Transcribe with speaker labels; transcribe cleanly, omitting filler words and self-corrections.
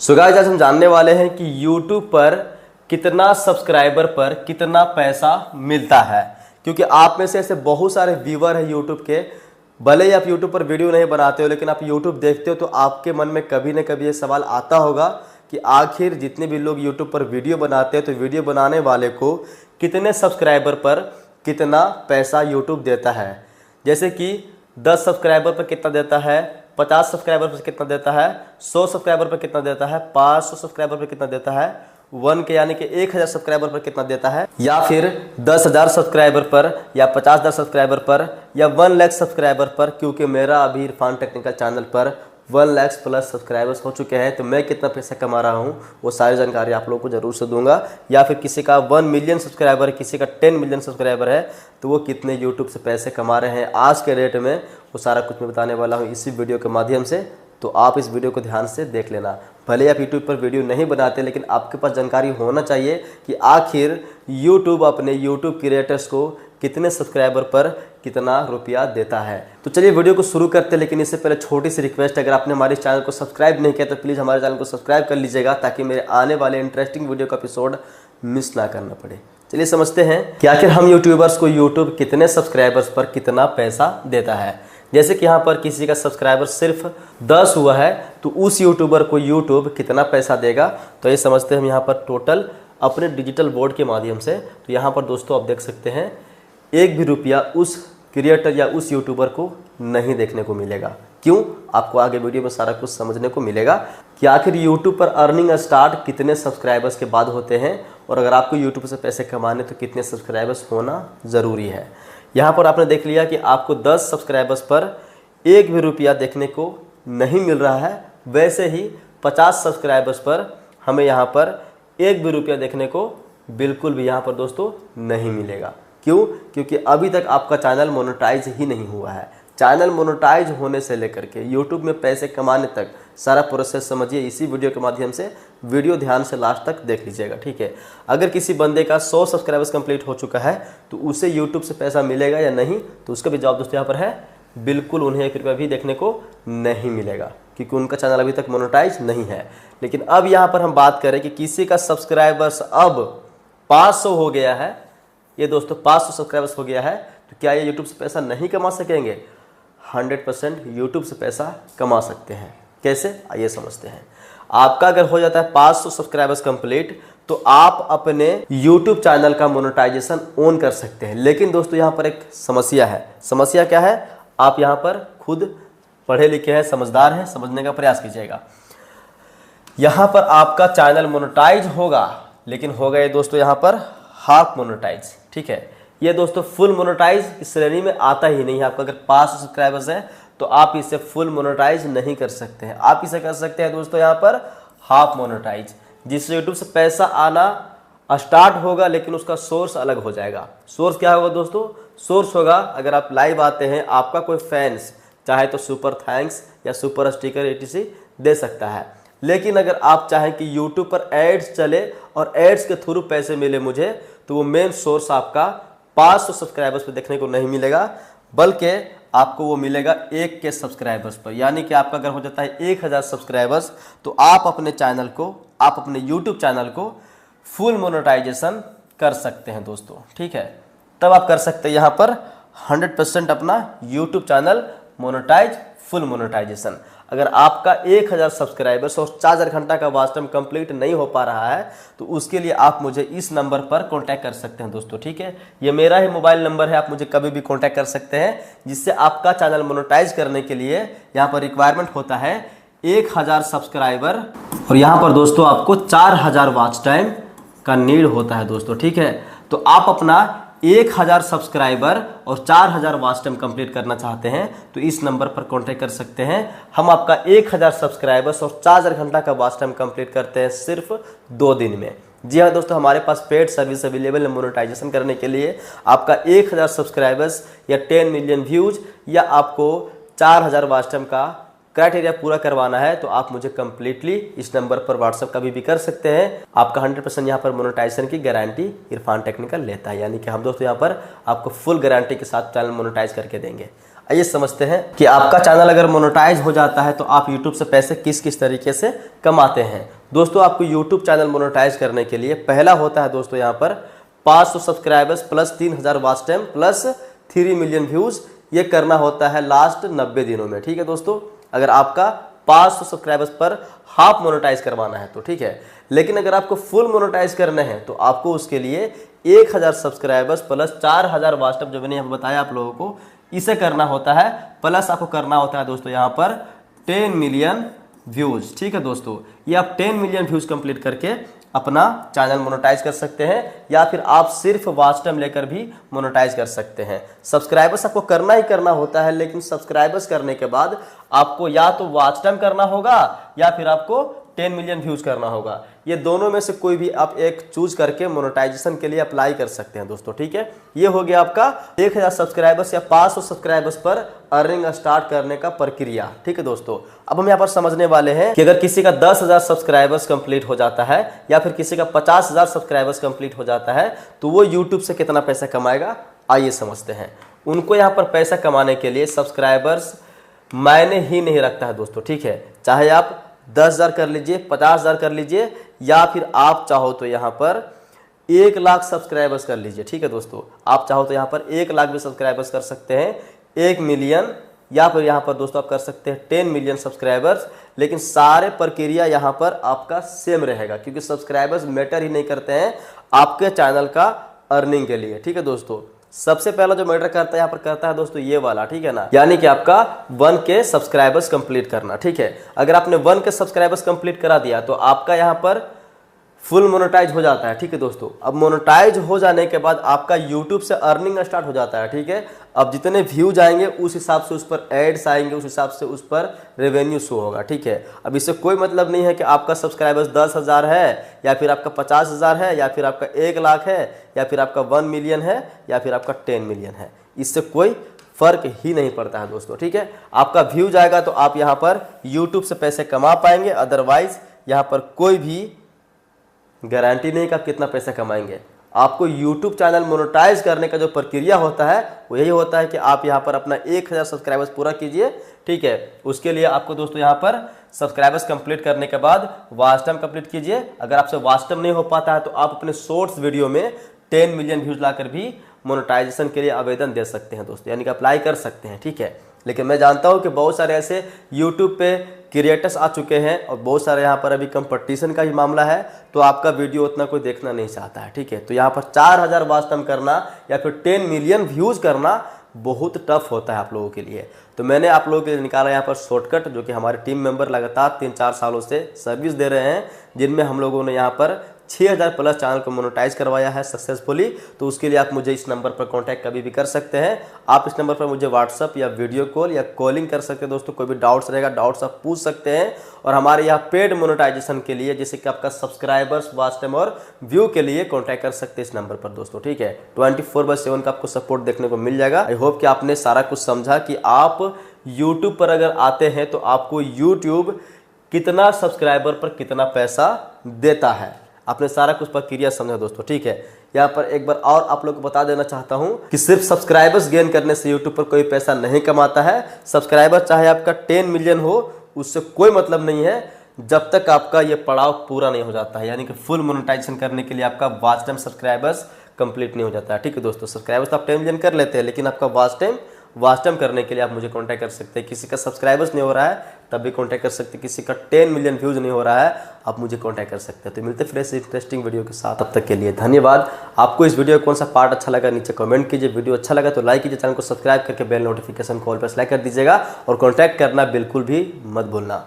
Speaker 1: So guys, आज हम जानने वाले हैं कि YouTube पर कितना सब्सक्राइबर पर कितना पैसा मिलता है। क्योंकि आप में से ऐसे बहुत सारे व्यूअर हैं YouTube के, भले ही आप YouTube पर वीडियो नहीं बनाते हो लेकिन आप YouTube देखते हो, तो आपके मन में कभी न कभी ये सवाल आता होगा कि आखिर जितने भी लोग YouTube पर वीडियो बनाते हैं तो वीडियो बनाने वाले को कितने सब्सक्राइबर पर कितना पैसा YouTube देता है। जैसे कि 10 सब्सक्राइबर पर कितना देता है, 50 सब्सक्राइबर पर कितना देता है, 100 सब्सक्राइबर पर कितना देता है, 500 सब्सक्राइबर पर कितना देता है, 1 के यानी कि 1000 सब्सक्राइबर पर कितना देता है, या फिर 10,000 सब्सक्राइबर पर, या 50,000 सब्सक्राइबर पर, या 1 लाख सब्सक्राइबर पर। क्योंकि मेरा अभी इरफान टेक्निकल चैनल पर 1 लाख प्लस सब्सक्राइबर्स हो चुके हैं, तो मैं कितना पैसा कमा रहा हूँ वो सारी जानकारी आप लोगों को जरूर से दूंगा। या फिर किसी का 1 मिलियन सब्सक्राइबर है, किसी का 10 मिलियन सब्सक्राइबर है, तो वो कितने यूट्यूब से पैसे कमा रहे हैं आज के रेट में, वो सारा कुछ मैं बताने वाला हूँ इसी वीडियो के माध्यम से। तो आप इस वीडियो को ध्यान से देख लेना। भले आप यूट्यूब पर वीडियो नहीं बनाते लेकिन आपके पास जानकारी होना चाहिए कि आखिर यूट्यूब अपने यूट्यूब क्रिएटर्स को कितने सब्सक्राइबर पर कितना रुपया देता है। तो चलिए वीडियो को शुरू करते हैं, लेकिन इससे पहले छोटी सी रिक्वेस्ट, अगर आपने हमारे चैनल को सब्सक्राइब नहीं किया तो प्लीज़ हमारे चैनल को सब्सक्राइब कर लीजिएगा, ताकि मेरे आने वाले इंटरेस्टिंग वीडियो का एपिसोड मिस ना करना पड़े। चलिए समझते हैं कि आखिर हम यूट्यूबर्स को यूट्यूब कितने सब्सक्राइबर्स पर कितना पैसा देता है। जैसे कि यहाँ पर किसी का सब्सक्राइबर सिर्फ 10 हुआ है, तो उस यूट्यूबर को यूट्यूब कितना पैसा देगा, तो ये समझते हैं हम यहाँ पर टोटल अपने डिजिटल बोर्ड के माध्यम से। तो यहाँ पर दोस्तों आप देख सकते हैं, एक भी रुपया उस क्रिएटर या उस यूट्यूबर को नहीं देखने को मिलेगा। क्यों? आपको आगे वीडियो में सारा कुछ समझने को मिलेगा कि आखिर यूट्यूब पर अर्निंग स्टार्ट कितने सब्सक्राइबर्स के बाद होते हैं, और अगर आपको यूट्यूब से पैसे कमाने तो कितने सब्सक्राइबर्स होना ज़रूरी है। यहाँ पर आपने देख लिया कि आपको 10 सब्सक्राइबर्स पर एक भी रुपया देखने को नहीं मिल रहा है। वैसे ही 50 सब्सक्राइबर्स पर हमें यहाँ पर एक भी रुपया देखने को बिल्कुल भी यहाँ पर दोस्तों नहीं मिलेगा। क्यों? क्योंकि अभी तक आपका चैनल मोनेटाइज ही नहीं हुआ है। चैनल मोनेटाइज होने से लेकर के यूट्यूब में पैसे कमाने तक सारा प्रोसेस समझिए इसी वीडियो के माध्यम से। वीडियो ध्यान से लास्ट तक देख लीजिएगा, ठीक है। अगर किसी बंदे का 100 सब्सक्राइबर्स कंप्लीट हो चुका है तो उसे यूट्यूब से पैसा मिलेगा या नहीं, तो उसका भी जवाब दोस्तों यहाँ पर है बिल्कुल, उन्हें 1 रुपया भी देखने को नहीं मिलेगा, क्योंकि उनका चैनल अभी तक मोनेटाइज नहीं है। लेकिन अब यहाँ पर हम बात करें कि किसी का सब्सक्राइबर्स अब 500 हो गया है, ये दोस्तों 500 सब्सक्राइबर्स हो गया है, तो क्या ये यूट्यूब से पैसा नहीं कमा सकेंगे? 100% यूट्यूब से पैसा कमा सकते हैं। कैसे? आइए समझते हैं। आपका अगर हो जाता है 500 सब्सक्राइबर्स कंप्लीट, तो आप अपने यूट्यूब चैनल का मोनेटाइजेशन ऑन कर सकते हैं। लेकिन दोस्तों यहाँ पर एक समस्या है। समस्या क्या है? आप यहाँ पर खुद पढ़े लिखे हैं, समझदार हैं, समझने का प्रयास कीजिएगा। यहाँ पर आपका चैनल मोनेटाइज होगा, लेकिन होगा ये दोस्तों यहाँ पर हाफ मोनेटाइज, ठीक है। ये दोस्तों फुल मोनेटाइज इस श्रेणी में आता ही नहीं है। आपका अगर 500 सब्सक्राइबर्स हैं तो आप इसे फुल मोनेटाइज नहीं कर सकते हैं। आप इसे कर सकते हैं दोस्तों यहाँ पर हाफ मोनेटाइज, जिससे यूट्यूब से पैसा आना स्टार्ट होगा, लेकिन उसका सोर्स अलग हो जाएगा। सोर्स क्या होगा दोस्तों? सोर्स होगा, अगर आप लाइव आते हैं, आपका कोई फैंस चाहे तो सुपर थैंक्स या सुपर स्टिकर etc दे सकता है। लेकिन अगर आप चाहें कि यूट्यूब पर एड्स चले और एड्स के थ्रू पैसे मिले मुझे, तो वो मेन सोर्स आपका 500 सब्सक्राइबर्स पर देखने को नहीं मिलेगा, बल्कि आपको वो मिलेगा 1 के सब्सक्राइबर्स पर। यानी कि आपका अगर हो जाता है 1000 सब्सक्राइबर्स, तो आप अपने चैनल को, आप अपने यूट्यूब चैनल को फुल मोनेटाइजेशन कर सकते हैं दोस्तों, ठीक है। तब आप कर सकते हैं यहाँ पर 100% अपना YouTube channel monetize, full monetization. अगर आपका 1000 सब्सक्राइबर्स और 4000 घंटा का वॉच टाइम कंप्लीट नहीं हो पा रहा है, तो उसके लिए आप मुझे इस नंबर पर कांटेक्ट कर सकते हैं दोस्तों, ठीक है। ये मेरा ही मोबाइल नंबर है, आप मुझे कभी भी कांटेक्ट कर सकते हैं। जिससे आपका चैनल मोनेटाइज करने के लिए यहाँ पर रिक्वायरमेंट होता है 1000 सब्सक्राइबर, और यहाँ पर दोस्तों आपको 4000 वॉच टाइम का नीड होता है दोस्तों, ठीक है। तो आप अपना 1000 सब्सक्राइबर और 4000 वॉच टाइम कंप्लीट करना चाहते हैं तो इस नंबर पर कांटेक्ट कर सकते हैं। हम आपका 1000 सब्सक्राइबर्स और 4000 घंटा का वॉच टाइम कंप्लीट करते हैं सिर्फ 2 दिन में। जी हाँ दोस्तों, हमारे पास पेड सर्विस अवेलेबल है मोनेटाइजेशन करने के लिए। आपका 1000 सब्सक्राइबर्स या 10 मिलियन व्यूज या आपको 4000 वॉच टाइम का क्राइटेरिया पूरा करवाना है, तो आप मुझे कंप्लीटली इस नंबर पर व्हाट्सएप कभी भी कर सकते हैं। आपका 100% यहाँ पर मोनेटाइजेशन की गारंटी इरफान टेक्निकल लेता है। यानी कि हम दोस्तों यहाँ पर आपको फुल गारंटी के साथ चैनल मोनेटाइज करके देंगे। आइए समझते हैं कि आपका चैनल अगर मोनेटाइज हो जाता है तो आप यूट्यूब से पैसे किस किस तरीके से कमाते हैं। दोस्तों आपको यूट्यूब चैनल मोनेटाइज करने के लिए पहला होता है दोस्तों यहाँ पर 500 subscribers plus 3000 watch time plus 3 million views, ये करना होता है लास्ट 90 दिनों में। ठीक है दोस्तों, अगर आपका 500 सब्सक्राइबर्स पर हाफ मोनेटाइज करवाना है तो ठीक है। लेकिन अगर आपको फुल मोनेटाइज करना है तो आपको उसके लिए 1000 सब्सक्राइबर्स प्लस 4000 वॉच टाइम, जो मैंने बताया आप लोगों को, इसे करना होता है। प्लस आपको करना होता है दोस्तों यहाँ पर 10 मिलियन व्यूज। ठीक है दोस्तों, ये आप 10 मिलियन व्यूज कंप्लीट करके अपना चैनल मोनेटाइज कर सकते हैं, या फिर आप सिर्फ वॉच टाइम लेकर भी मोनेटाइज कर सकते हैं। सब्सक्राइबर्स आपको करना ही करना होता है, लेकिन सब्सक्राइबर्स करने के बाद आपको या तो वॉच टाइम करना होगा या फिर आपको 10 मिलियन व्यूज करना होगा। ये दोनों में से कोई भी आप एक चूज करके मोनेटाइजेशन के लिए अप्लाई कर सकते हैं दोस्तों। ठीक है, ये हो गया आपका 1000 सब्सक्राइबर्स या 500 सब्सक्राइबर्स पर अर्निंग स्टार्ट करने का प्रक्रिया। ठीक है दोस्तों, अब हम यहाँ पर समझने वाले हैं कि अगर किसी का 10,000 सब्सक्राइबर्स कंप्लीट हो जाता है या फिर किसी का 50,000 सब्सक्राइबर्स कंप्लीट हो जाता है तो वो यूट्यूब से कितना पैसा कमाएगा, आइए समझते हैं। उनको यहाँ पर पैसा कमाने के लिए सब्सक्राइबर्स मायने ही नहीं रखता है दोस्तों। ठीक है, चाहे आप 10,000 कर लीजिए, 50,000 कर लीजिए, या फिर आप चाहो तो यहाँ पर 1 लाख सब्सक्राइबर्स कर लीजिए। ठीक है दोस्तों, आप चाहो तो यहाँ पर 1 लाख भी सब्सक्राइबर्स कर सकते हैं, 1 मिलियन, या फिर यहाँ पर दोस्तों आप कर सकते हैं 10 मिलियन सब्सक्राइबर्स। लेकिन सारे प्रक्रिया यहाँ पर आपका सेम रहेगा, क्योंकि सब्सक्राइबर्स मैटर ही नहीं करते हैं आपके चैनल का अर्निंग के लिए। ठीक है दोस्तों, सबसे पहला जो मैटर करता है यहाँ पर करता है दोस्तों ये वाला, ठीक है ना, यानी कि आपका 1K सब्सक्राइबर्स कंप्लीट करना। ठीक है, अगर आपने 1K सब्सक्राइबर्स कंप्लीट करा दिया तो आपका यहाँ पर फुल मोनेटाइज हो जाता है। ठीक है दोस्तों, अब मोनेटाइज हो जाने के बाद आपका यूट्यूब से अर्निंग स्टार्ट हो जाता है। ठीक है, अब जितने व्यूज आएंगे उस हिसाब से उस पर एड्स आएंगे, उस हिसाब से उस पर रेवेन्यू शो होगा। ठीक है, अब इससे कोई मतलब नहीं है कि आपका सब्सक्राइबर्स 10,000 है या फिर आपका 50,000 है या फिर आपका 1 लाख है या फिर आपका 1 मिलियन है या फिर आपका 10 मिलियन है, इससे कोई फर्क ही नहीं पड़ता है दोस्तों। ठीक है, आपका व्यूज आएगा तो आप यहाँ पर यूट्यूब से पैसे कमा पाएंगे, अदरवाइज यहाँ पर कोई भी गारंटी नहीं कि आप कितना पैसा कमाएंगे। आपको YouTube चैनल मोनेटाइज करने का जो प्रक्रिया होता है वो यही होता है कि आप यहाँ पर अपना 1000 सब्सक्राइबर्स पूरा कीजिए। ठीक है, उसके लिए आपको दोस्तों यहाँ पर सब्सक्राइबर्स कंप्लीट करने के बाद वॉच टाइम कंप्लीट कीजिए। अगर आपसे वॉच टाइम नहीं हो पाता है तो आप अपने शॉर्ट्स वीडियो में 10 मिलियन व्यूज लाकर भी मोनेटाइजेशन के लिए आवेदन दे सकते हैं दोस्तों, यानी कि अप्लाई कर सकते हैं। ठीक है, लेकिन मैं जानता हूं कि बहुत सारे ऐसे यूट्यूब पे क्रिएटर्स आ चुके हैं और बहुत सारे यहाँ पर अभी कंपटीशन का ही मामला है, तो आपका वीडियो उतना कोई देखना नहीं चाहता है। ठीक है, तो यहाँ पर 4000 वॉच टाइम करना या फिर 10 मिलियन व्यूज करना बहुत टफ होता है आप लोगों के लिए। तो मैंने आप लोगों के लिए निकाला यहाँ पर शॉर्टकट, जो कि हमारे टीम मेंबर लगातार 3-4 सालों से सर्विस दे रहे हैं, जिनमें हम लोगों ने यहाँ पर 6000 प्लस चैनल को मोनेटाइज करवाया है सक्सेसफुली। तो उसके लिए आप मुझे इस नंबर पर कांटेक्ट कभी भी कर सकते हैं। आप इस नंबर पर मुझे व्हाट्सअप या वीडियो कॉल या कॉलिंग कर सकते हैं दोस्तों। कोई भी डाउट्स रहेगा, डाउट्स आप पूछ सकते हैं। और हमारे यहाँ पेड मोनेटाइजेशन के लिए, जैसे कि आपका सब्सक्राइबर्स, वॉच टाइम और व्यू के लिए कॉन्टैक्ट कर सकते हैं इस नंबर पर दोस्तों। ठीक है, 24/7 का आपको सपोर्ट देखने को मिल जाएगा। आई होप कि आपने सारा कुछ समझा कि आप यूट्यूब पर अगर आते हैं तो आपको यूट्यूब कितना सब्सक्राइबर पर कितना पैसा देता है। आपने सारा कुछ प्रक्रिया समझा दोस्तों। ठीक है, यहाँ पर एक बार और आप लोग को बता देना चाहता हूँ कि सिर्फ सब्सक्राइबर्स गेन करने से यूट्यूब पर कोई पैसा नहीं कमाता है। सब्सक्राइबर चाहे आपका 10 मिलियन हो, उससे कोई मतलब नहीं है जब तक आपका ये पड़ाव पूरा नहीं हो जाता है, यानी कि फुल मोनेटाइजेशन करने के लिए आपका वॉच टाइम सब्सक्राइबर्स कंप्लीट नहीं हो जाता है। ठीक है दोस्तों, सब्सक्राइबर्स तो आप 10 मिलियन कर लेते हैं, लेकिन आपका वॉच टाइम करने के लिए आप मुझे कांटेक्ट कर सकते हैं। किसी का सब्सक्राइबर्स नहीं हो रहा है तब भी कांटेक्ट कर सकते हैं, किसी का 10 मिलियन व्यूज नहीं हो रहा है आप मुझे कांटेक्ट कर सकते हैं। तो मिलते फ्रेश इंटरेस्टिंग वीडियो के साथ, तब तक के लिए धन्यवाद। आपको इस वीडियो का कौन सा पार्ट अच्छा लगा नीचे कमेंट कीजिए। वीडियो अच्छा लगा तो लाइक कीजिए, चैनल को सब्सक्राइब करके बेल नोटिफिकेशन कॉल पर सेलेक्ट कर दीजिएगा और कॉन्टैक्ट करना बिल्कुल भी मत भूलना।